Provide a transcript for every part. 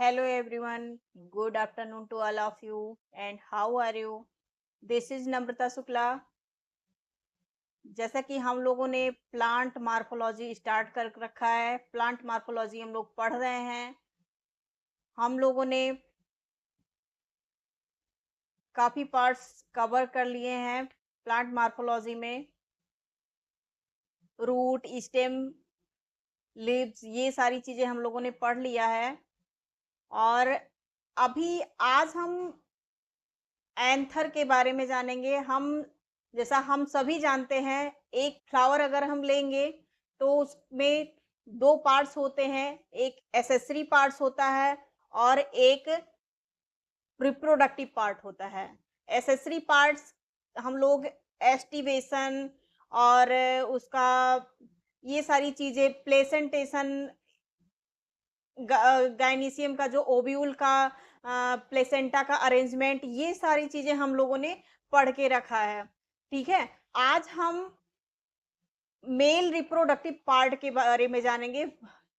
Hello everyone, good afternoon to all of you and how are you? This is Namrata Shukla. जैसा कि हम लोगों ने plant morphology start कर रखा है, प्लांट मार्फोलॉजी हम लोग पढ़ रहे हैं। हम लोगों ने काफ़ी पार्ट्स कवर कर लिए हैं प्लांट मार्फोलॉजी में। रूट, स्टेम, लीव्स, ये सारी चीज़ें हम लोगों ने पढ़ लिया है। और अभी आज हम एंथर के बारे में जानेंगे। जैसा हम सभी जानते हैं, एक फ्लावर अगर हम लेंगे तो उसमें दो पार्ट्स होते हैं, एक एसेसरी पार्ट्स होता है और एक रिप्रोडक्टिव पार्ट होता है। एसेसरी पार्ट्स हम लोग एस्टिवेशन और उसका ये सारी चीजें, प्लेसेंटेशन, गायनीसियम का जो ओव्यूल का प्लेसेंटा का अरेंजमेंट, ये सारी चीजें हम लोगों ने पढ़ के रखा है। ठीक है, आज हम मेल रिप्रोडक्टिव पार्ट के बारे में जानेंगे,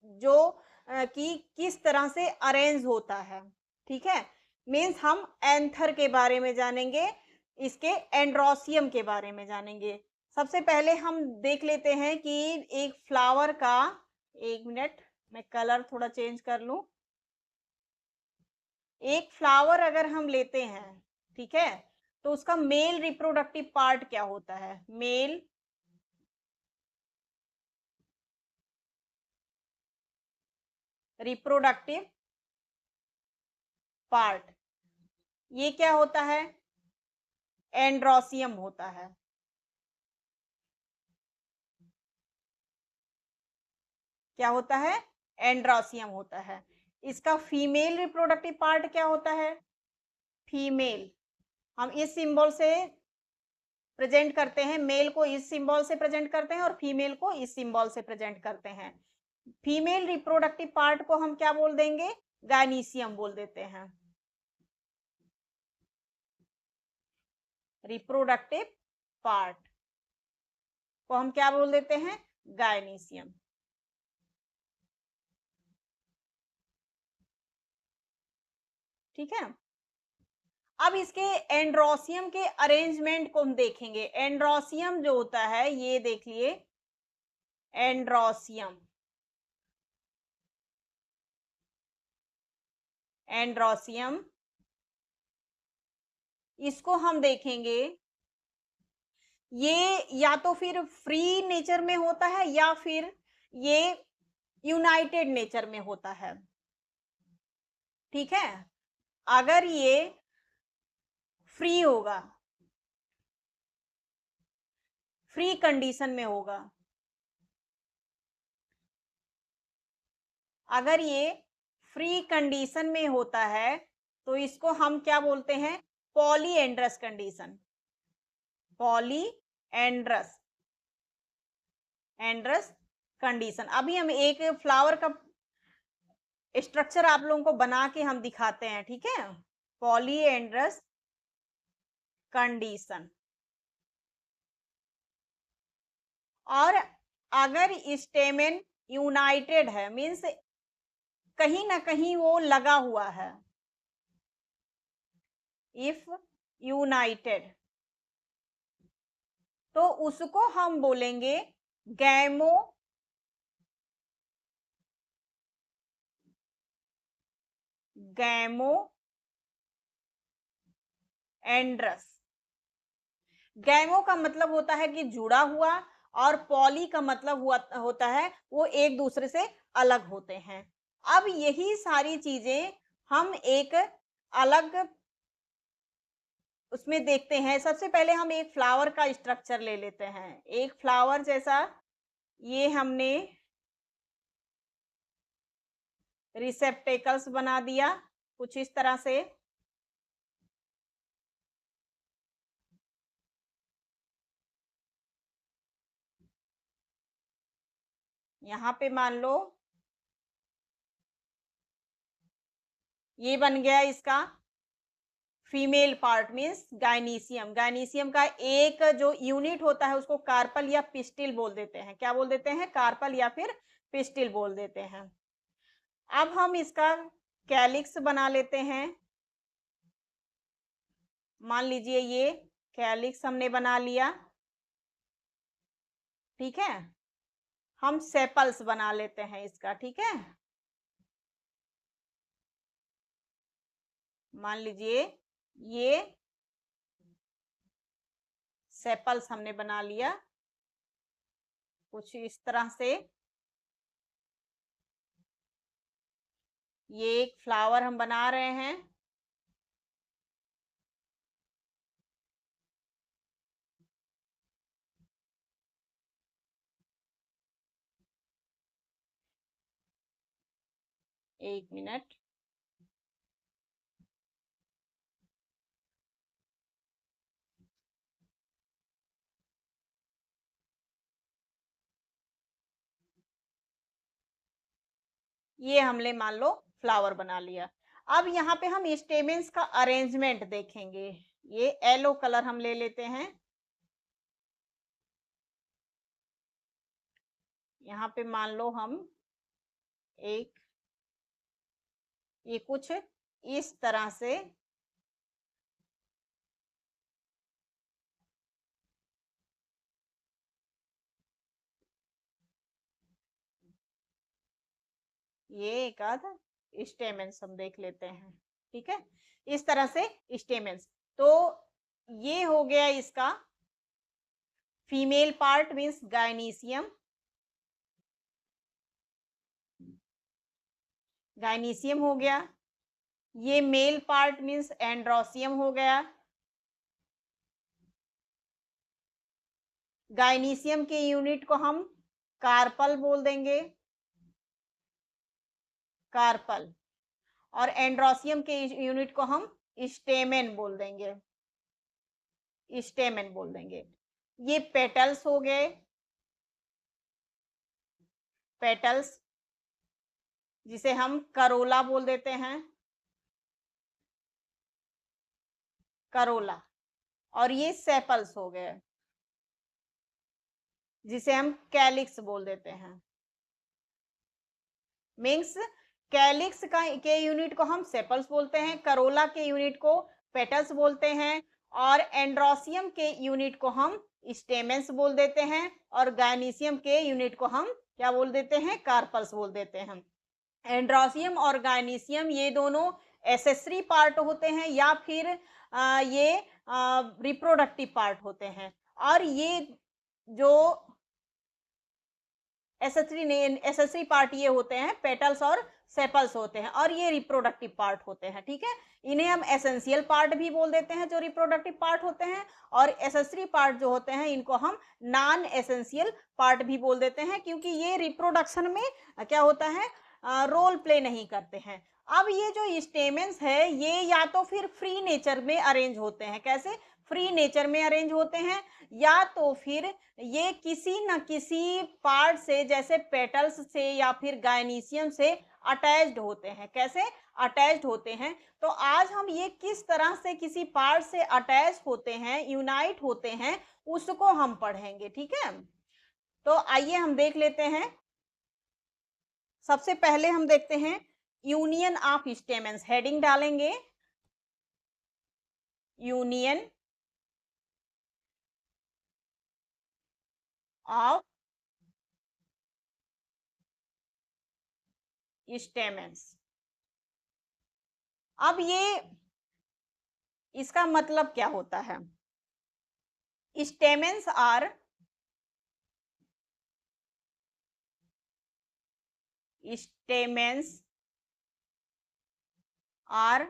जो कि किस तरह से अरेंज होता है। ठीक है, मीन्स हम एंथर के बारे में जानेंगे, इसके एंड्रोसियम के बारे में जानेंगे। सबसे पहले हम देख लेते हैं कि एक फ्लावर का, एक मिनट मैं कलर थोड़ा चेंज कर लूं। एक फ्लावर अगर हम लेते हैं, ठीक है, तो उसका मेल रिप्रोडक्टिव पार्ट क्या होता है? मेल रिप्रोडक्टिव पार्ट, ये क्या होता है? एंड्रोसियम होता है। क्या होता है? एंड्रोसियम होता है। इसका फीमेल रिप्रोडक्टिव पार्ट क्या होता है? फीमेल। हम इस सिंबल से प्रेजेंट करते हैं, मेल को इस सिंबल से प्रेजेंट करते हैं और फीमेल को इस सिंबल से प्रेजेंट करते हैं। फीमेल रिप्रोडक्टिव पार्ट को हम क्या बोल देंगे? गायनीसियम बोल देते हैं। रिप्रोडक्टिव पार्ट को हम क्या बोल देते हैं? गायनीसियम। ठीक है, अब इसके एंड्रोसियम के अरेंजमेंट को हम देखेंगे। एंड्रोसियम जो होता है, ये देख लिए, एंड्रोसियम, एंड्रोसियम, इसको हम देखेंगे। ये या तो फिर फ्री नेचर में होता है या फिर ये यूनाइटेड नेचर में होता है। ठीक है, अगर ये फ्री होगा, फ्री कंडीशन में होगा, अगर ये फ्री कंडीशन में होता है तो इसको हम क्या बोलते हैं? Polyandrous condition. Polyandrous, androus condition. अभी हम एक फ्लावर का स्ट्रक्चर आप लोगों को बना के हम दिखाते हैं। ठीक है, पॉलीएंड्रस कंडीशन। और अगर स्टेमेन यूनाइटेड है, मीन्स कहीं ना कहीं वो लगा हुआ है, इफ यूनाइटेड, तो उसको हम बोलेंगे गैमो गैमो एंड्रस। गैमो का मतलब होता है कि जुड़ा हुआ, और पॉली का मतलब होता है वो एक दूसरे से अलग होते हैं। अब यही सारी चीजें हम एक अलग उसमें देखते हैं। सबसे पहले हम एक फ्लावर का स्ट्रक्चर ले लेते हैं। एक फ्लावर जैसा ये हमने रिसेप्टेकल्स बना दिया कुछ इस तरह से। यहाँ पे मान लो ये बन गया इसका फीमेल पार्ट, मीन्स गायनीसियम। गायनीसियम का एक जो यूनिट होता है उसको कार्पल या पिस्टिल बोल देते हैं। क्या बोल देते हैं? कार्पल या फिर पिस्टिल बोल देते हैं। अब हम इसका कैलिक्स बना लेते हैं। मान लीजिए ये कैलिक्स हमने बना लिया, ठीक है। हम सेपल्स बना लेते हैं इसका, ठीक है। मान लीजिए ये सेपल्स हमने बना लिया कुछ इस तरह से। ये एक फ्लावर हम बना रहे हैं। एक मिनट। ये हमने मान लो फ्लावर बना लिया। अब यहाँ पे हम स्टेमेंस का अरेंजमेंट देखेंगे। ये येलो कलर हम ले लेते हैं। यहाँ पे मान लो हम एक ये कुछ इस तरह से ये एक आध स्टेमेंस हम देख लेते हैं, ठीक है। इस तरह से स्टेमेंस। तो ये हो गया इसका फीमेल पार्ट मीन्स गायनीसियम। गायनीसियम हो गया। ये मेल पार्ट मीन्स एंड्रोसियम हो गया। गायनीसियम के यूनिट को हम कार्पल बोल देंगे, कार्पल। और एंड्रोसियम के यूनिट को हम स्टेमेन बोल देंगे, स्टेमेन बोल देंगे। ये पेटल्स हो गए, पेटल्स, जिसे हम करोला बोल देते हैं, करोला। और ये सेपल्स हो गए, जिसे हम कैलिक्स बोल देते हैं। मीन्स कैलिक्स का के यूनिट को हम सेपल्स बोलते हैं, करोला के यूनिट को पेटल्स बोलते हैं, और एंड्रोसियम के यूनिट को हम स्टेमेंस बोल देते हैं, और गायनीसियम के यूनिट को हम क्या बोल देते हैं, कार्पल्स बोल देते हैं। एंड्रोसियम और गायनीसियम ये दोनों एसेसरी पार्ट होते हैं या फिर ये रिप्रोडक्टिव पार्ट होते हैं। और ये जो एसेसरी पार्ट ये होते हैं, पेटल्स और सेपल्स होते हैं, और ये रिप्रोडक्टिव पार्ट होते हैं, ठीक है। इन्हें हम एसेंशियल पार्ट भी बोल देते हैं जो रिप्रोडक्टिव पार्ट होते हैं, और एसेसरी पार्ट जो होते हैं इनको हम नॉन एसेंशियल पार्ट भी बोल देते हैं, क्योंकि ये रिप्रोडक्शन में क्या होता है, रोल प्ले नहीं करते हैं। अब ये जो स्टेमेंस है ये या तो फिर फ्री नेचर में अरेंज होते हैं, कैसे, फ्री नेचर में अरेंज होते हैं, या तो फिर ये किसी न किसी पार्ट से, जैसे पेटल्स से या फिर गायनीसियम से अटैच्ड होते हैं। कैसे अटैच्ड होते हैं, तो आज हम ये किस तरह से किसी पार्ट से अटैच होते हैं, यूनाइट होते हैं, उसको हम पढ़ेंगे, ठीक है। तो आइए हम देख लेते हैं। सबसे पहले हम देखते हैं यूनियन ऑफ स्टेमेंस। हेडिंग डालेंगे यूनियन ऑफ स्टेमेंस। अब ये इसका मतलब क्या होता है, stamens are stamens are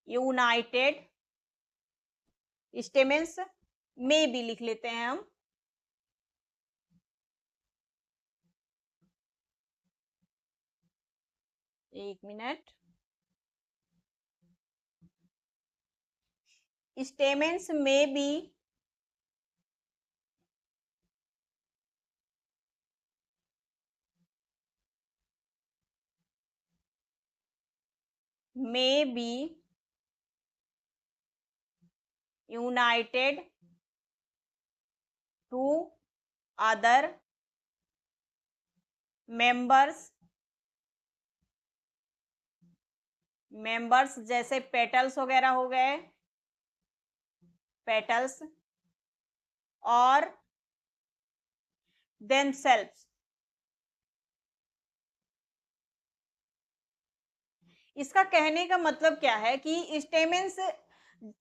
united, stamens में भी लिख लेते हैं हम, एक मिनट। stamens में भी united to other मेंबर्स जैसे पेटल्स वगैरह हो गए, पेटल्स, और themselves। इसका कहने का मतलब क्या है कि स्टेमेंस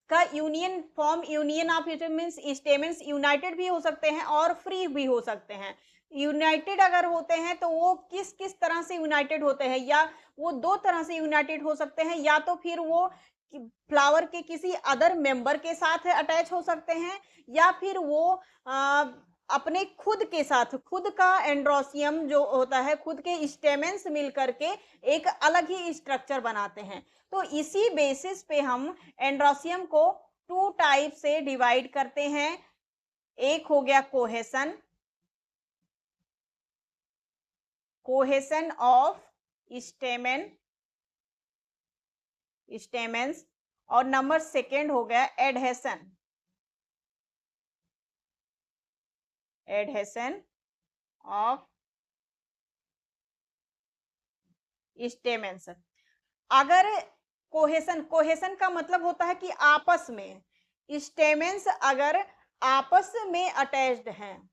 का union form, union of stamens, stamens United भी हो सकते हैं और फ्री भी हो सकते हैं। यूनाइटेड अगर होते हैं तो वो किस किस तरह से यूनाइटेड होते हैं, या वो दो तरह से यूनाइटेड हो सकते हैं, या तो फिर वो फ्लावर के किसी अदर मेंबर के साथ अटैच हो सकते हैं, या फिर वो अपने खुद के साथ, खुद का एंड्रोसियम जो होता है, खुद के स्टेमेंस मिल करके एक अलग ही स्ट्रक्चर बनाते हैं। तो इसी बेसिस पे हम एंड्रोसियम को टू टाइप से डिवाइड करते हैं। एक हो गया cohesion, cohesion of stamen, stamens, और नंबर सेकेंड हो गया एडहेशन, एडहेशन ऑफ स्टेमेंस। अगर कोहेशन, कोहेशन का मतलब होता है कि आपस में, स्टेमेंस अगर आपस में अटैच्ड हैं,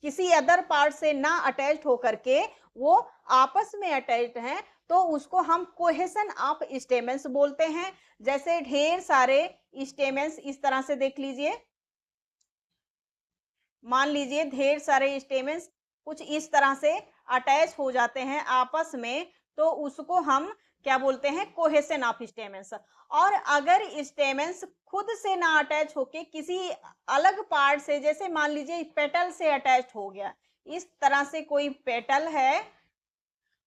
किसी अदर पार्ट से ना अटैच्ड होकर के वो आपस में अटैच्ड हैं, तो उसको हम कोहेशन ऑफ स्टेमेंस बोलते हैं। जैसे ढेर सारे स्टेमेंस इस तरह से देख लीजिए, मान लीजिए ढेर सारे स्टेमेंस कुछ इस तरह से अटैच हो जाते हैं आपस में, तो उसको हम क्या बोलते हैं, कोहेशन ऑफ स्टेमेंस। और अगर स्टेमेंस खुद से ना अटैच होके किसी अलग पार्ट से, जैसे मान लीजिए पेटल से अटैच हो गया, इस तरह से कोई पेटल है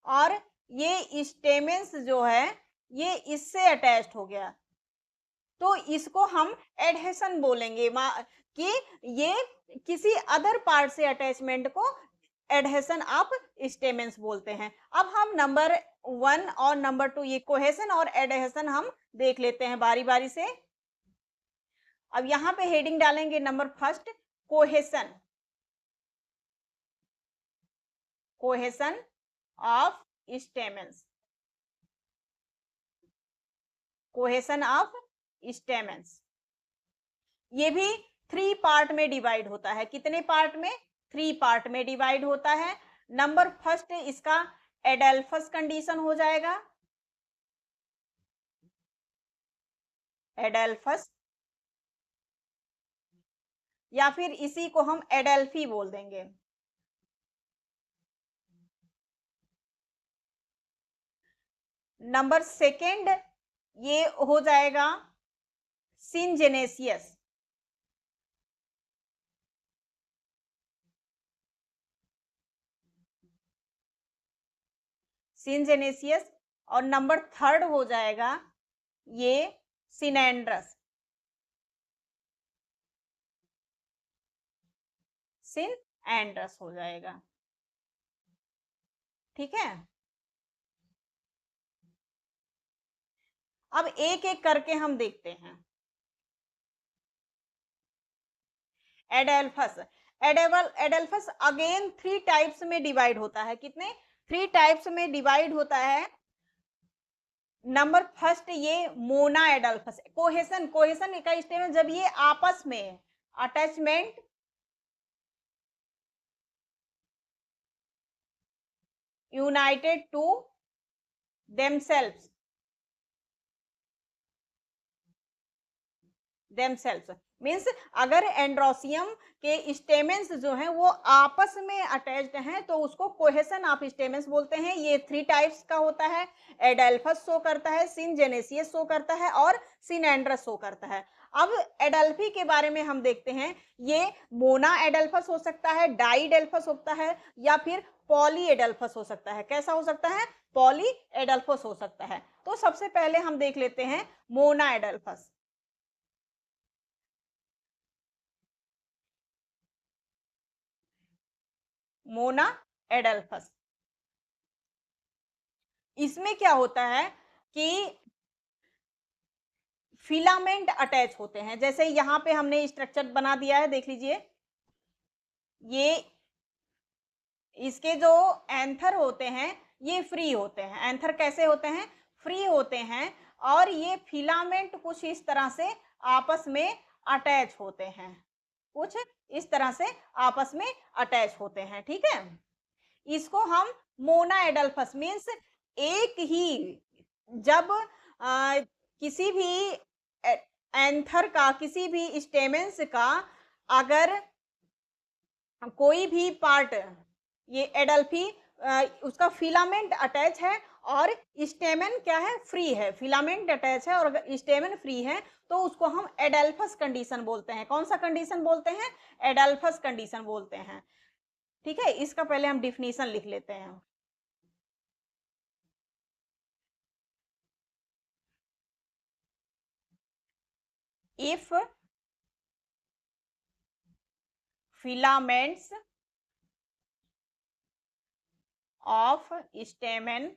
और ये स्टेमेंस जो है ये इससे अटैच्ड हो गया, तो इसको हम एडहेशन बोलेंगे कि ये किसी अदर पार्ट से अटैचमेंट को एडहेशन ऑफ स्टेमेंस बोलते हैं। अब हम नंबर 1 और नंबर 2, ये कोहेशन और एडहेशन हम देख लेते हैं बारी बारी से। अब यहाँ पे हेडिंग डालेंगे number first, cohesion, cohesion of stamens, cohesion of stamens. ये भी 3 पार्ट में डिवाइड होता है। कितने पार्ट में? 3 पार्ट में डिवाइड होता है। नंबर फर्स्ट इसका एडेल्फस कंडीशन हो जाएगा, एडेल्फस, या फिर इसी को हम एडेल्फी बोल देंगे। नंबर सेकेंड ये हो जाएगा सिनजेनेसियस, सिनजेनेसियस, और नंबर थर्ड हो जाएगा ये सिनेंड्रस, सिनएंड्रस हो जाएगा। ठीक है, अब एक एक करके हम देखते हैं। एडेल्फस, एडेल्फस अगेन 3 टाइप्स में डिवाइड होता है। कितने? 3 टाइप्स में डिवाइड होता है। नंबर फर्स्ट ये मोना एडल्फस, कोहेशन, कोहेशन का स्टेटमेंट जब ये आपस में attachment united to themselves, themselves means अगर एंड्रोसियम के स्टेमेंस जो हैं वो आपस में अटैच्ड हैं तो उसको कोहेशन ऑफ स्टेमेंस बोलते हैं। ये 3 टाइप्स का होता है, एडेल्फस शो करता है, सिनजेनेसियस शो करता है और सिनेंड्रस शो करता है। अब एडल्फी के बारे में हम देखते हैं। ये मोना एडल्फस हो सकता है, डाई एडल्फस होता है, या फिर पॉली एडल्फस हो सकता है। कैसा हो सकता है? पॉली एडल्फस हो सकता है। तो सबसे पहले हम देख लेते हैं मोना एडल्फस। मोना एडल्फस, इसमें क्या होता है कि फिलामेंट अटैच होते हैं। जैसे यहां पे हमने स्ट्रक्चर बना दिया है, देख लीजिए, ये इसके जो एंथर होते हैं ये फ्री होते हैं। एंथर कैसे होते हैं? फ्री होते हैं, और ये फिलामेंट कुछ इस तरह से आपस में अटैच होते हैं, कुछ इस तरह से आपस में अटैच होते हैं। ठीक है, इसको हम मोनाएडल्फस मीन्स एक ही, जब किसी भी एंथर का, किसी भी स्टेमेंस का अगर कोई भी पार्ट, ये एडल्फी, उसका फिलामेंट अटैच है और स्टेमन क्या है? फ्री है। फिलामेंट अटैच है और अगर स्टेमन फ्री है तो उसको हम एडल्फस कंडीशन बोलते हैं। कौन सा कंडीशन बोलते हैं? एडल्फस कंडीशन बोलते हैं। ठीक है, इसका पहले हम डिफिनीशन लिख लेते हैं। If filaments of stamen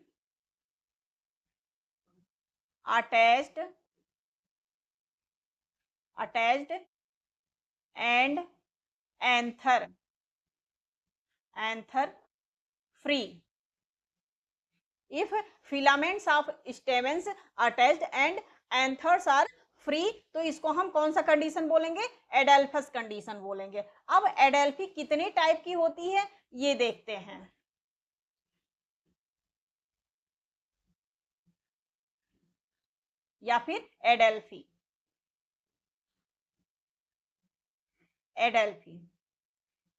attached and anther free. If filaments of stamens attached and anthers are free, तो इसको हम कौन सा कंडीशन बोलेंगे? एडल्फस कंडीशन बोलेंगे। अब एडल्फी कितने टाइप की होती है ये देखते हैं। या फिर एडल्फी,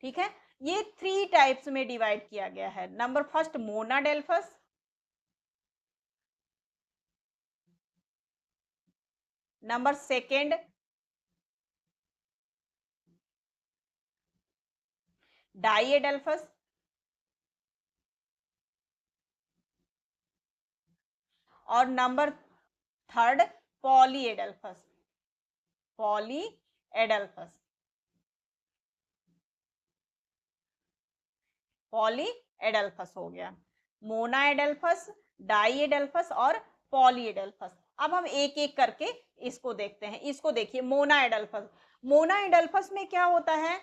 ठीक है, ये 3 टाइप्स में डिवाइड किया गया है। नंबर फर्स्ट मोनाडेल्फस, नंबर सेकेंड डाइएडल्फस, और नंबर थर्ड पॉलीएडल्फस। पॉलीएडल्फस हो गया। मोनाएडल्फस, डाइएडल्फस और पॉलीएडल्फस। अब हम एक एक करके इसको देखते हैं। इसको देखिए, मोनाएडल्फस में क्या होता है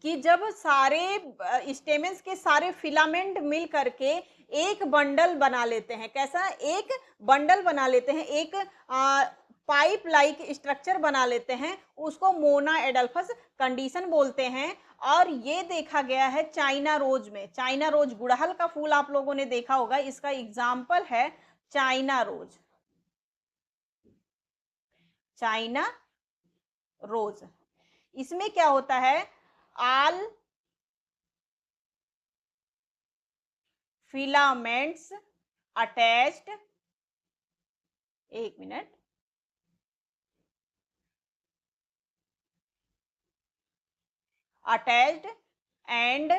कि जब सारे स्टेमेंस के सारे फिलामेंट मिल करके एक बंडल बना लेते हैं। कैसा? एक बंडल बना लेते हैं, एक पाइप लाइक स्ट्रक्चर बना लेते हैं, उसको मोनाएडल्फस कंडीशन बोलते हैं। और ये देखा गया है चाइना रोज में। चाइना रोज, गुड़हल का फूल आप लोगों ने देखा होगा, इसका एग्जाम्पल है चाइना रोज। इसमें क्या होता है? ऑल फिलामेंट्स अटैच्ड, एक minute, attached and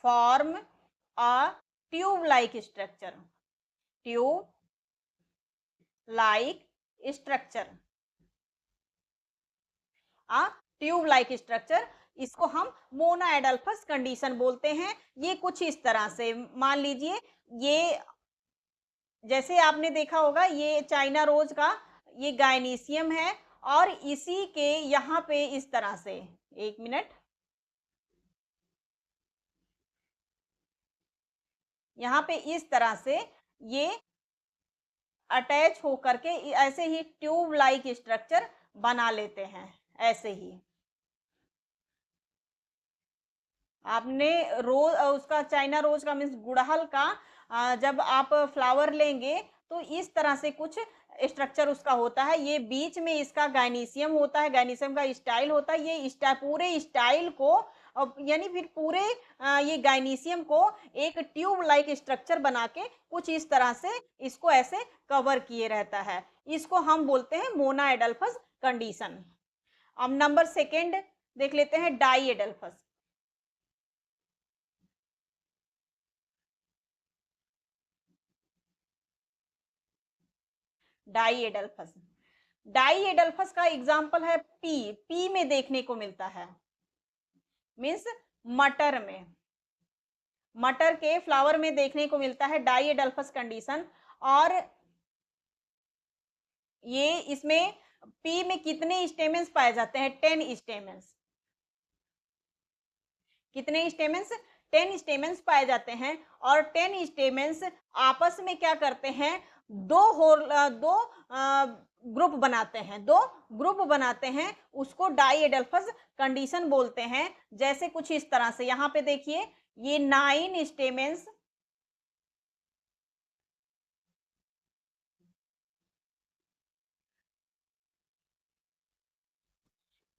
form a tube like structure, इसको हम मोनाएडल्फस कंडीशन बोलते हैं। ये कुछ इस तरह से मान लीजिए, ये जैसे आपने देखा होगा, ये चाइना रोज का ये गायनीसियम है, और इसी के यहाँ पे इस तरह से, एक मिनट, यहाँ पे इस तरह से ये अटैच होकर के ऐसे ही ट्यूब लाइक स्ट्रक्चर बना लेते हैं। ऐसे ही आपने रोज, उसका चाइना रोज का मीन्स गुड़हल का जब आप फ्लावर लेंगे तो इस तरह से कुछ स्ट्रक्चर उसका होता है। ये बीच में इसका गायनीसियम होता है, गायनीसियम का स्टाइल होता है। ये पूरे स्टाइल को, यानी फिर पूरे ये गायनीसियम को एक ट्यूब लाइक स्ट्रक्चर बना के कुछ इस तरह से इसको ऐसे कवर किए रहता है। इसको हम बोलते हैं मोनाएडल्फस कंडीशन। अब नंबर सेकेंड देख लेते हैं, डाइएडल्फस। डाइएडल्फस का एग्जाम्पल है पी में देखने को मिलता है, मीन्स मटर के फ्लावर में देखने को मिलता है डाइएडल्फस कंडीशन। और ये इसमें पी में कितने स्टेमेंस पाए जाते हैं? 10 स्टेमेंस। कितने स्टेमेंस? 10 स्टेमेंस पाए जाते हैं और 10 स्टेमेंस आपस में क्या करते हैं? दो ग्रुप बनाते हैं, उसको डाइएडल्फस कंडीशन बोलते हैं। जैसे कुछ इस तरह से, यहाँ पे देखिए ये 9 स्टेमेंस,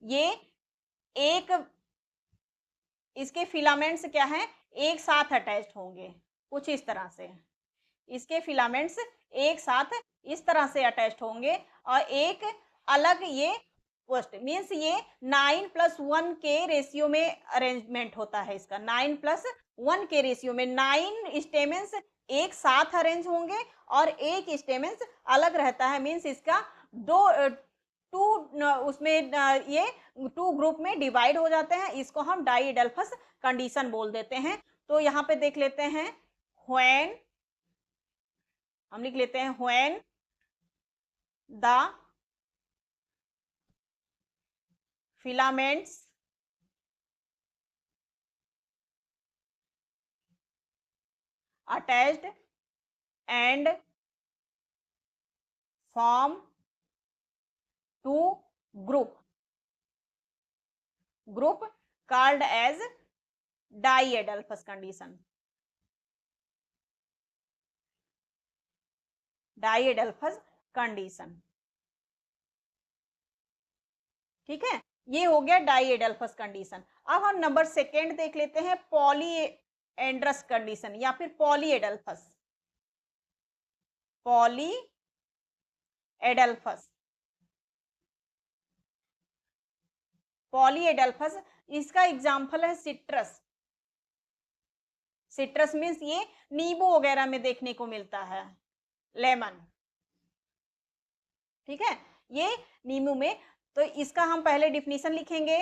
ये एक, इसके फिलामेंट्स क्या है? एक साथ अटैच्ड होंगे कुछ इस तरह से, इसके फिलामेंट्स एक साथ इस तरह से अटैच्ड होंगे और एक अलग ये पोस्ट, मीन्स ये 9+1 के रेशियो में अरेंजमेंट होता है इसका। 9+1 के रेशियो में 9 स्टेमेंस एक साथ अरेंज होंगे और एक स्टेमेंस अलग रहता है, मीन्स इसका टू उसमें ये 2 ग्रुप में डिवाइड हो जाते हैं। इसको हम डाइएडल्फस कंडीशन बोल देते हैं। तो यहाँ पे देख लेते हैं, व्हेन, हम लिख लेते हैं when the filaments attached and form two group called as diadelphous condition, diadelphous condition। ठीक है, ये हो गया डाइएडल्फस कंडीशन। अब हम नंबर 2 देख लेते हैं, पॉलीएंड्रस कंडीशन या फिर पॉलीएडल्फस। पॉलीएडल्फस इसका एग्जाम्पल है सिट्रस। सिट्रस मीन्स ये नींबू वगैरह में देखने को मिलता है, लेमन। ठीक है, ये नींबू में। तो इसका हम पहले डिफिनीशन लिखेंगे,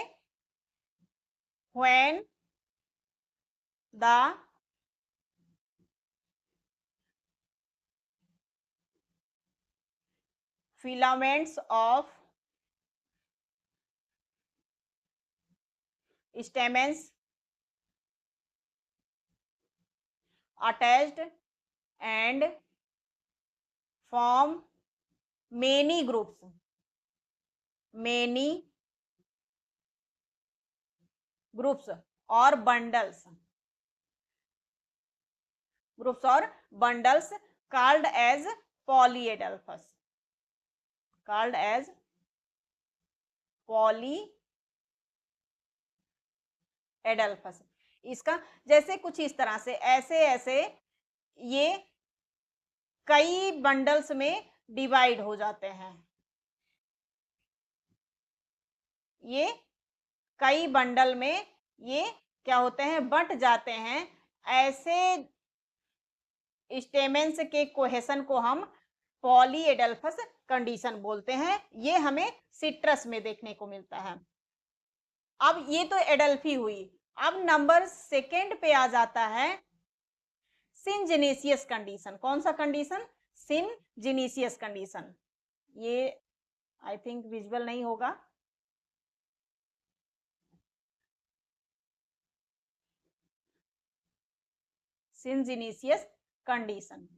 when the filaments of stamens attached and form many groups or bundles called as polyadelphous, इसका जैसे कुछ इस तरह से, ऐसे ये कई बंडल्स में डिवाइड हो जाते हैं, ये कई बंडल में ये क्या होते हैं? बंट जाते हैं। ऐसे स्टेमेंस के कोहेशन को हम पॉलीएडल्फस कंडीशन बोलते हैं। ये हमें सिट्रस में देखने को मिलता है। अब ये तो एडल्फी हुई। अब नंबर 2 पे आ जाता है सिनजेनेसियस कंडीशन। कौन सा कंडीशन? सिनजेनेसियस कंडीशन। ये आई थिंक विजुअल नहीं होगा। सिनजेनेसियस कंडीशन,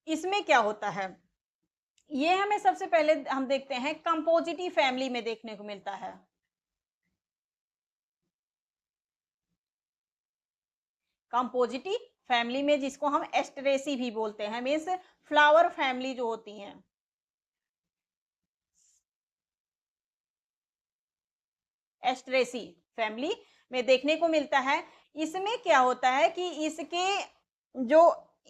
इसमें क्या होता है? ये हमें सबसे पहले हम देखते हैं कंपोजिटिव फैमिली में देखने को मिलता है। कंपोजिटिव फैमिली में, जिसको हम एस्टरेसी भी बोलते हैं, मीन्स फ्लावर फैमिली जो होती हैं, एस्टरेसी फैमिली में देखने को मिलता है। इसमें क्या होता है कि इसके जो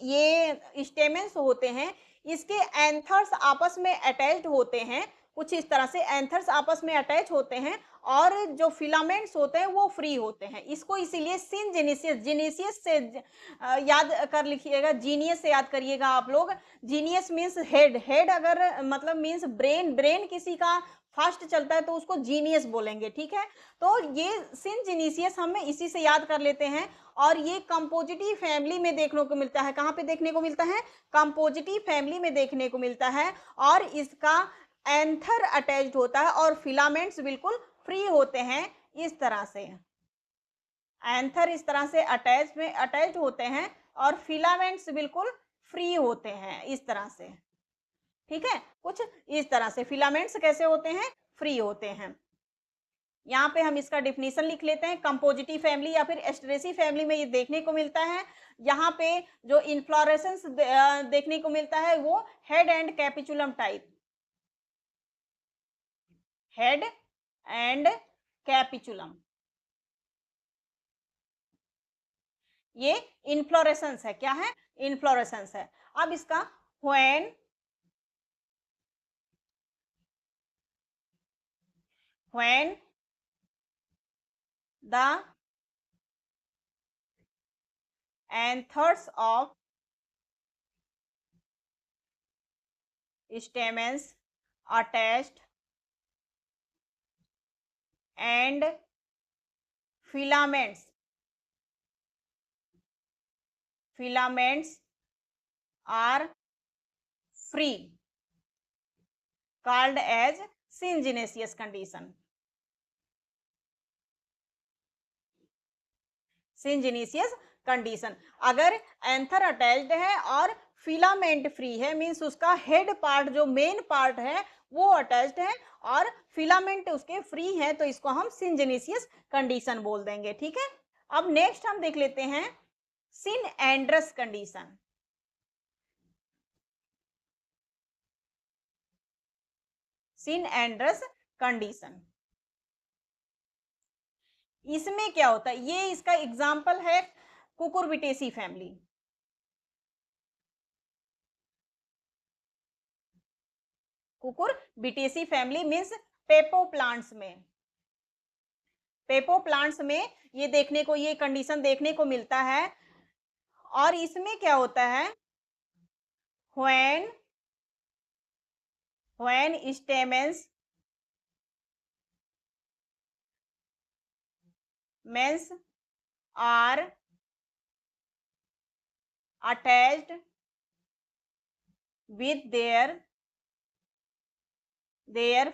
ये स्टेमेंस होते हैं, इसके एंथर्स आपस में अटैच्ड होते हैं, कुछ इस तरह से एंथर्स आपस में अटैच होते हैं और जो फिलामेंट्स होते हैं वो फ्री होते हैं। इसको इसीलिए सिनजेनेसियस, जेनेसियस से याद कर लिखिएगा, जीनियस से याद करिएगा आप लोग। जीनियस मीन्स हेड अगर मतलब मीन्स ब्रेन किसी का फास्ट चलता है तो उसको जीनियस बोलेंगे। ठीक है, तो ये सिनजेनेसियस हम इसी से याद कर लेते हैं। और ये कंपोजिटिव फैमिली में देखने को मिलता है। कहाँ पे देखने को मिलता है? कंपोजिटिव फैमिली में देखने को मिलता है। और इसका एंथर अटैच्ड होता है और फिलामेंट्स बिल्कुल फ्री होते हैं इस तरह से। एंथर इस तरह से अटैच्ड होते हैं और फिलामेंट्स बिल्कुल फ्री होते हैं इस तरह से। ठीक है, कुछ इस तरह से फिलामेंट्स कैसे होते हैं, फ्री होते हैं। यहाँ पे हम इसका डिफिनीशन लिख लेते हैं। कंपोजिटिव फैमिली या फिर एस्टरेसी फैमिली में ये देखने को मिलता है। यहाँ पे जो इन्फ्लोरेसेंस देखने को मिलता है वो head and capitulum type, head and capitulum, ये इन्फ्लोरेसेंस है। क्या है, इन्फ्लोरेसेंस है। अब इसका when the anthers of stamens attached and filaments are free, called as syngenesious condition। Syngenesious condition, अगर एंथर अटैच्ड है और फिलामेंट फ्री है, मींस उसका हेड पार्ट जो मेन पार्ट है वो अटैच्ड है और फिलामेंट उसके फ्री है, तो इसको हम सिंजेनियस कंडीशन बोल देंगे। ठीक है, अब नेक्स्ट हम देख लेते हैं सिनएंड्रस कंडीशन। सिनएंड्रस कंडीशन, इसमें क्या होता है, ये इसका एग्जाम्पल है cucurbitaceae family. Cucurbitaceae family means pepo plants में, पेपो प्लांट्स में ये देखने को, ये कंडीशन देखने को मिलता है। और इसमें क्या होता है, when stamens are attached with their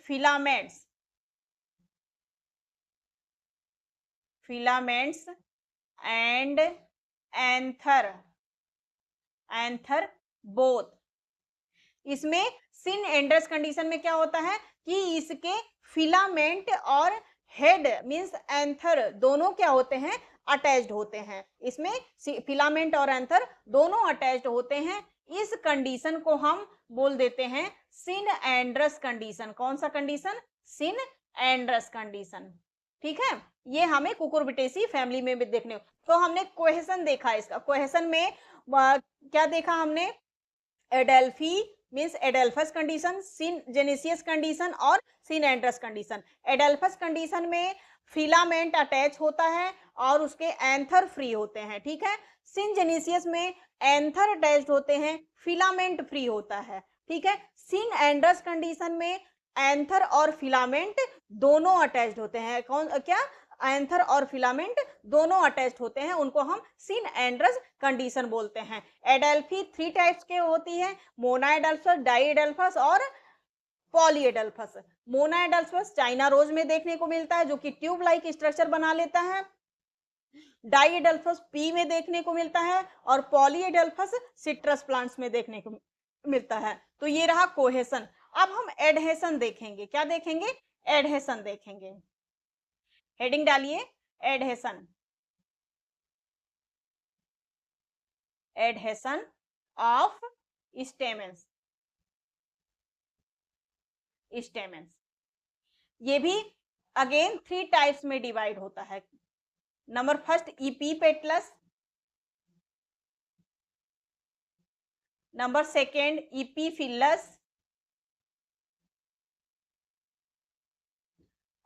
filaments and anther both। इसमें सिनएंड्रस कंडीशन में क्या होता है कि इसके फिलामेंट और हेड मींस एंथर दोनों क्या होते हैं, अटैच्ड होते हैं। इसमें फिलामेंट और एंथर दोनों अटैच्ड होते हैं। इस कंडीशन को हम बोल देते हैं सिनएंड्रस कंडीशन। कौन सा कंडीशन, सिनएंड्रस कंडीशन। ठीक है, ये हमें कुकुरबिटेसी फैमिली में भी देखने। तो हमने क्वेश्चन देखा, इसका क्वेश्चन में क्या देखा हमने, एडेल्फी मींस एडेल्फस कंडीशन, सिनजेनेसियस कंडीशन और सिनएंड्रस कंडीशन। एडेल्फस कंडीशन में फिलामेंट अटैच होता है और उसके एंथर फ्री होते हैं। ठीक है, सिनजेनेसियस में एंथर अटैच्ड होते हैं, फिलामेंट फ्री होता है। ठीक है, सिनएंड्रस कंडीशन में एंथर और फिलामेंट दोनों अटैच्ड होते हैं। कौन क्या, एंथर और फिलामेंट दोनों अटैच्ड होते हैं, उनको हम सिनएंड्रस कंडीशन बोलते हैं। एडेल्फी 3 टाइप्स के होती है, मोनाएडेल्फस, डाईएडेल्फस और पॉलीएडेल्फस। मोनाएडेल्फस चाइना रोज में देखने को मिलता है जो कि ट्यूब लाइक स्ट्रक्चर बना लेता है। डाईएडेल्फस पी में देखने को मिलता है और पॉलीएडेल्फस सिट्रस प्लांट्स में देखने को मिलता है। तो ये रहा कोहेशन। अब हम एडहेशन देखेंगे। क्या देखेंगे, एडहेशन देखेंगे। हेडिंग डालिए, एडहेशन। एडहेशन ऑफ स्टेमेंस, ये भी अगेन 3 टाइप्स में डिवाइड होता है। नंबर फर्स्ट इपीपेटलस, नंबर सेकेंड इपीफिलस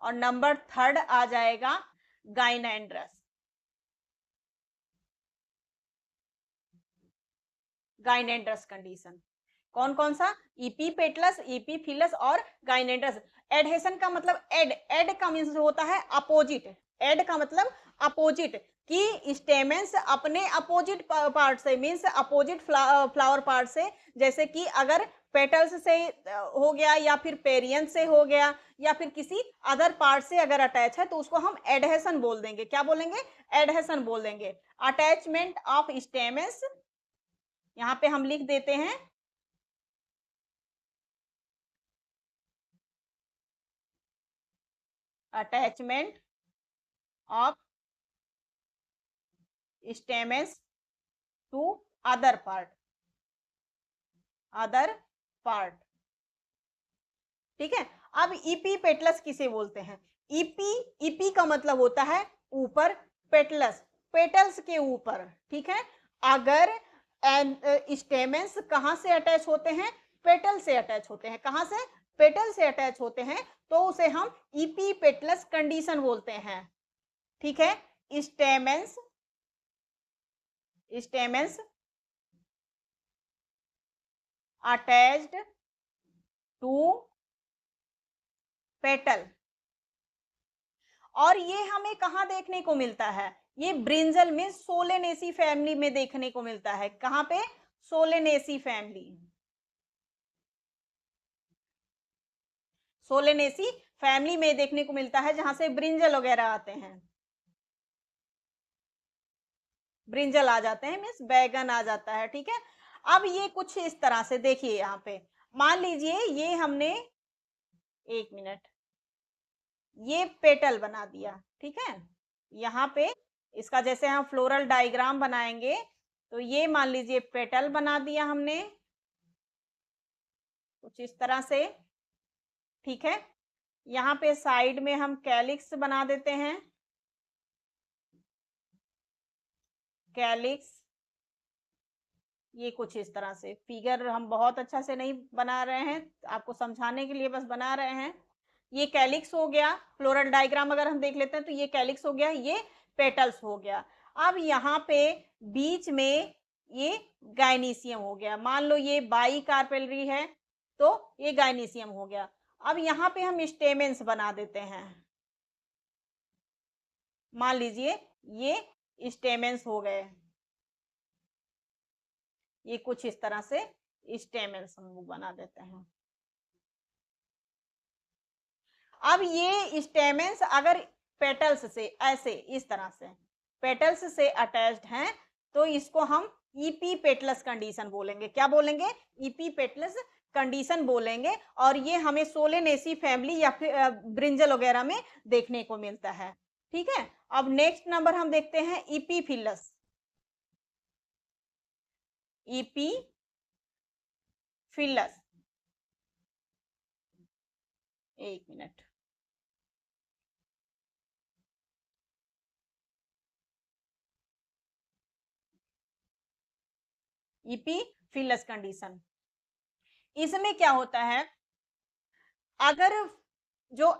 और नंबर थर्ड आ जाएगा गाइनेंड्रस। गाइनेंड्रस कंडीशन कौन कौन सा, इपीपेटलस, इपीफिलस और गाइनेंड्रस। एडहेशन का मतलब एड का मीन्स होता है अपोजिट। एड का मतलब अपोजिट, कि स्टेमेंस अपने अपोजिट पार्ट से मीन्स अपोजिट फ्लावर पार्ट से, जैसे कि अगर पेटल्स से हो गया, या फिर पेरियंथ से हो गया, या फिर किसी अदर पार्ट से अगर अटैच है तो उसको हम एडहेशन बोल देंगे। क्या बोलेंगे? एडहेशन बोल देंगे। अटैचमेंट ऑफ स्टेमेंस, यहाँ पे हम लिख देते हैं attachment of stamens to other part, other part. ठीक है। अब ईपी पेटलस किसे बोलते हैं? ईपी, ईपी का मतलब होता है ऊपर, पेटलस पेटल्स के ऊपर। ठीक है। अगर स्टेमेंस कहां से अटैच होते हैं? पेटल से अटैच होते हैं। कहां से? पेटल से अटैच होते हैं, तो उसे हम ईपी पेटलस कंडीशन बोलते हैं। ठीक है। Stamens, stamens attached to petal, और ये हमें कहां देखने को मिलता है? ये ब्रिंजल में सोलेनेसी फैमिली में देखने को मिलता है। कहां पे? सोलेनेसी फैमिली, सोलेनेसी फैमिली में देखने को मिलता है, जहां से ब्रिंजल वगैरह आते हैं, ब्रिंजल आ जाते हैं, मीन्स बैगन आ जाता है। ठीक है। अब ये कुछ इस तरह से देखिए, यहाँ पे मान लीजिए ये हमने, एक मिनट, ये पेटल बना दिया। ठीक है। यहाँ पे इसका जैसे हम फ्लोरल डायग्राम बनाएंगे, तो ये मान लीजिए पेटल बना दिया हमने कुछ इस तरह से। ठीक है। यहाँ पे साइड में हम कैलिक्स बना देते हैं, कैलिक्स, ये कुछ इस तरह से। फिगर हम बहुत अच्छा से नहीं बना रहे हैं, आपको समझाने के लिए बस बना रहे हैं। ये कैलिक्स हो गया। फ्लोरल डायग्राम अगर हम देख लेते हैं तो ये कैलिक्स हो गया, ये पेटल्स हो गया। अब यहाँ पे बीच में ये गाइनीसियम हो गया। मान लो ये बाई कार्पेलरी है, तो ये गाइनीसियम हो गया। अब यहाँ पे हम स्टेमेंस बना देते हैं। मान लीजिए ये स्टेमेंस हो गए, ये कुछ इस तरह से स्टेमेंस हम बना देते हैं। अब ये स्टेमेंस अगर पेटल्स से ऐसे इस तरह से पेटल्स से अटैच्ड हैं, तो इसको हम ईपी पेटलस कंडीशन बोलेंगे। क्या बोलेंगे? ईपी पेटलस कंडीशन बोलेंगे। और ये हमें सोलेनेसी फैमिली या फिर ब्रिंजल वगैरह में देखने को मिलता है। ठीक है। अब नेक्स्ट नंबर हम देखते हैं ईपी फिलस, ईपी फिलस, एक मिनट, ईपी फिलस कंडीशन। इसमें क्या होता है? अगर जो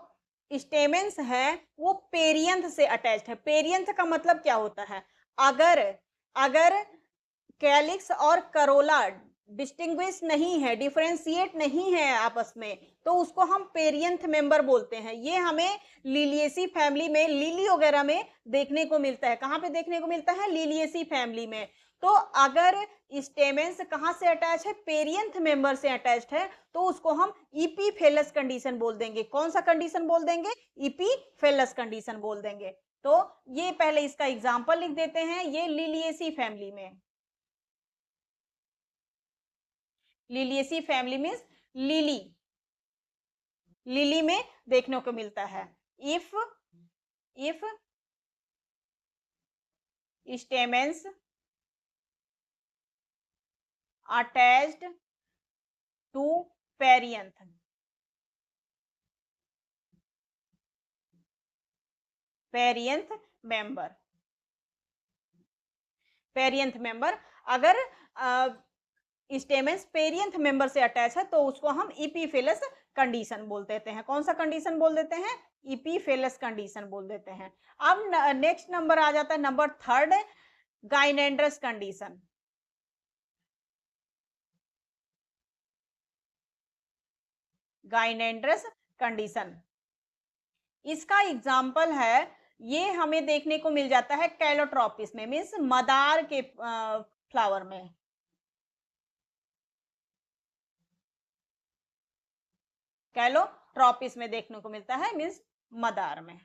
स्टेमेंस है वो पेरियंथ से अटैच्ड है। पेरियंथ का मतलब क्या होता है? अगर अगर कैलिक्स और करोला डिस्टिंग्विश नहीं है, डिफरेंशिएट नहीं है आपस में, तो उसको हम पेरियंथ मेंबर बोलते हैं। ये हमें लिलिएसी फैमिली में, लिली वगैरह में देखने को मिलता है। कहां पे देखने को मिलता है? लिलिएसी फैमिली में। तो अगर स्टेमेंस कहां से अटैच है? पेरियंथ मेंबर से अटैच्ड है, तो उसको हम ईपी फेलस कंडीशन बोल देंगे। कौन सा कंडीशन बोल देंगे? ईपी फेलस कंडीशन बोल देंगे। तो ये पहले इसका एग्जांपल लिख देते हैं। ये लिलिएसी फैमिली में, Liliaceae family means lily, lily में देखने को मिलता है। If stamens attached to perianth, perianth member, perianth member अगर स्टेमेंस पेरियंथ मेंबर से अटैच है, तो उसको हम इपीफेलस कंडीशन बोल देते हैं। कौन सा कंडीशन बोल देते हैं? इपीफेलस कंडीशन बोल देते हैं। अब नेक्स्ट नंबर आ जाता है नंबर थर्ड, गाइनेंड्रस कंडीशन। गाइनेंड्रस कंडीशन, इसका एग्जाम्पल है, ये हमें देखने को मिल जाता है कैलोट्रोपिस में, मीन्स मदार के फ्लावर में। कैलोट्रॉपिस में देखने को मिलता है, मीन्स मदार में,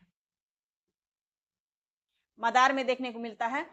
मदार में देखने को मिलता है।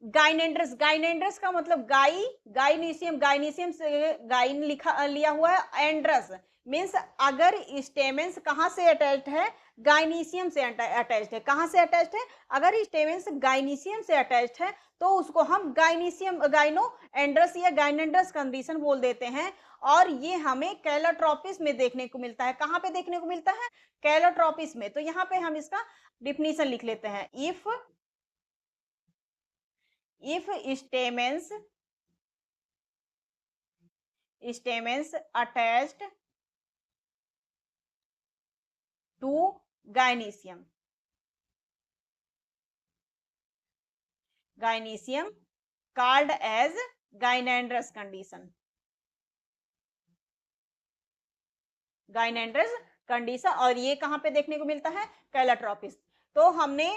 गाइनेंड्रस, गाइनेंड्रस का मतलब गाई, गाइनीशियम, गाइनीशियम से गाइन लिया हुआ है, एंड्रस मीन्स अगर स्टेमेंस कहाँ से अटैच्ड है, गाइनीशियम से अटैच्ड है। कहाँ से अटैच्ड है? अगर स्टेमेंस गाइनीशियम से अटैच्ड है तो उसको हम गाइनीशियम, गाइनो एंड्रस या गाइनेंड्रस कंडीशन बोल देते हैं। और ये हमें कैलोट्रॉपिस में देखने को मिलता है। कहाँ पे देखने को मिलता है? कैलोट्रॉपिस में। तो यहाँ पे हम इसका डिफिनीशन लिख लेते हैं। if stamens attached to gynecium called as gynandrous condition, gynandrous condition. और ये कहाँ पे देखने को मिलता है? कैलोट्रॉपिस। तो हमने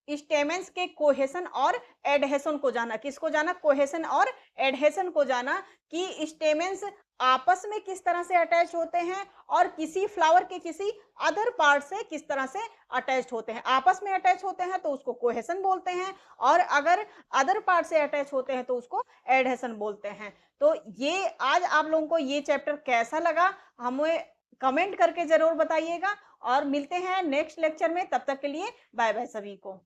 स्टेमेंस के कोहेशन और एडहेशन को जाना। किसको जाना? कोहेशन और एडहेशन को जाना कि स्टेमेंस आपस में किस तरह से अटैच होते हैं और किसी फ्लावर के किसी अदर पार्ट से किस तरह से अटैच होते हैं। आपस में अटैच होते हैं तो उसको कोहेशन बोलते हैं, और अगर अदर पार्ट से अटैच होते हैं तो उसको एडहेशन बोलते हैं। तो ये आज आप लोगों को ये चैप्टर कैसा लगा हमें कमेंट करके जरूर बताइएगा, और मिलते हैं नेक्स्ट लेक्चर में। तब तक के लिए बाय बाय सभी को।